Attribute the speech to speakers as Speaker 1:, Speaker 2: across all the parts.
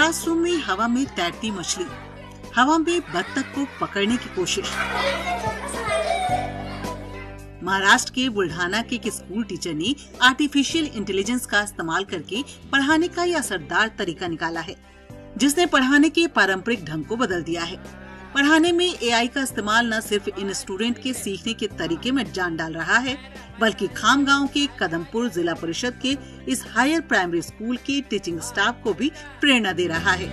Speaker 1: Classroom में हवा में तैरती मछली, हवा में बत्तख को पकड़ने की कोशिश। महाराष्ट्र के बुल्ढाना के एक स्कूल टीचर ने आर्टिफिशियल इंटेलिजेंस का इस्तेमाल करके पढ़ाने का यह असरदार तरीका निकाला है, जिसने पढ़ाने के पारंपरिक ढंग को बदल दिया है। पढ़ाने में एआई का इस्तेमाल न सिर्फ इन स्टूडेंट के सीखने के तरीके में जान डाल रहा है, बल्कि खामगांव के कदमपुर जिला परिषद के इस हायर प्राइमरी स्कूल के टीचिंग स्टाफ को भी प्रेरणा दे रहा है।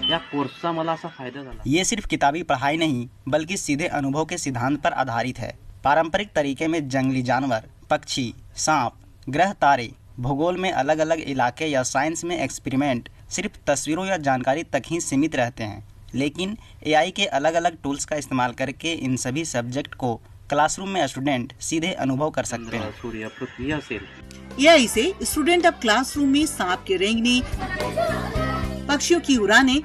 Speaker 2: या कोर्सचा मला असा फायदा झाला।
Speaker 3: ये सिर्फ किताबी पढ़ाई नहीं, बल्कि सीधे अनुभव के सिद्धांत पर आधारित है। पारंपरिक तरीके में जंगली जानवर, पक्षी, सांप, ग्रह तारे, भूगोल में अलग अलग इलाके या साइंस में एक्सपेरिमेंट सिर्फ तस्वीरों या जानकारी तक ही सीमित रहते हैं। लेकिन एआई के अलग अलग टूल्स का इस्तेमाल करके इन सभी सब्जेक्ट को क्लासरूम में स्टूडेंट सीधे अनुभव कर सकते हैं।
Speaker 1: एआई से स्टूडेंट अब क्लासरूम में सांप के रेंगने, पक्षियों की उड़ाने,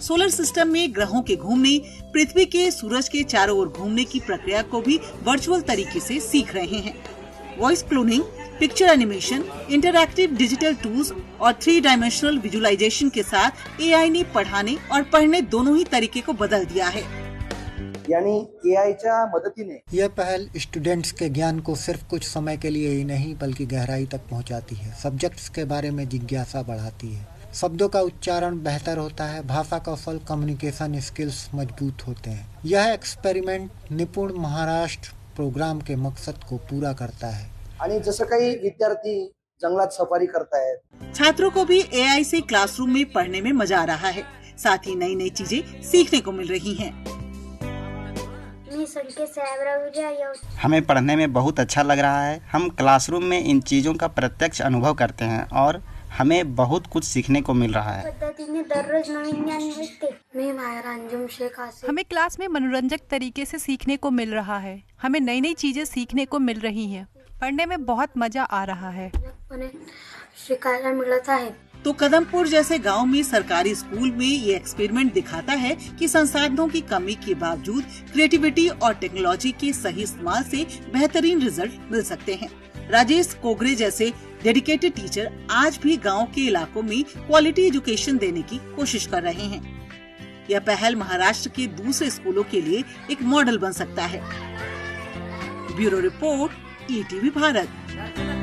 Speaker 1: सोलर सिस्टम में ग्रहों के घूमने, पृथ्वी के सूरज के चारों ओर घूमने की प्रक्रिया को भी वर्चुअल तरीके से सीख रहे हैं। Voice cloning, picture animation, interactive digital tools और 3 डायमेंशनल विजुअलाइजेशन के साथ एआई ने पढ़ाने और पढ़ने दोनों ही तरीके को बदल दिया है।
Speaker 4: यानी एआईच्या मदतीने
Speaker 5: यह पहल स्टूडेंट्स के ज्ञान को सिर्फ कुछ समय के लिए ही नहीं बल्कि गहराई तक पहुंचाती है। सब्जेक्ट्स के बारे में जिज्ञासा बढ़ाती है, शब्दों का उच्चारण बेहतर होता है, भाषा कौशल, कम्युनिकेशन स्किल्स मजबूत होते हैं। यह एक्सपेरिमेंट निपुण महाराष्ट्र प्रोग्राम के मकसद को पूरा करता है।
Speaker 4: आणि जसं काही विद्यार्थी जंगलात सफारी करतायत,
Speaker 1: छात्रों को भी एआई से क्लासरूम में पढ़ने में मजा आ रहा है, साथ ही नई नई चीजें सीखने को मिल रही हैं।
Speaker 3: हमें पढ़ने में बहुत अच्छा लग रहा है। हम क्लासरूम में इन चीज़ों का प्रत्यक्ष अनुभव करते हैं और हमें बहुत कुछ सीखने को मिल रहा है।
Speaker 6: हमें क्लास में मनोरंजक तरीके से सीखने को मिल रहा है। हमें नई नई चीजें सीखने को मिल रही हैं। पढ़ने में बहुत मजा आ रहा है।
Speaker 1: तो कदमपुर जैसे गांव में सरकारी स्कूल में ये एक्सपेरिमेंट दिखाता है कि संसाधनों की कमी के बावजूद क्रिएटिविटी और टेक्नोलॉजी के सही इस्तेमाल से बेहतरीन रिजल्ट मिल सकते हैं। राजेश कोगरे जैसे डेडिकेटेड टीचर आज भी गांव के इलाकों में क्वालिटी एजुकेशन देने की कोशिश कर रहे हैं। यह पहल महाराष्ट्र के दूसरे स्कूलों के लिए एक मॉडल बन सकता है। Bureau report, ETV Bharat.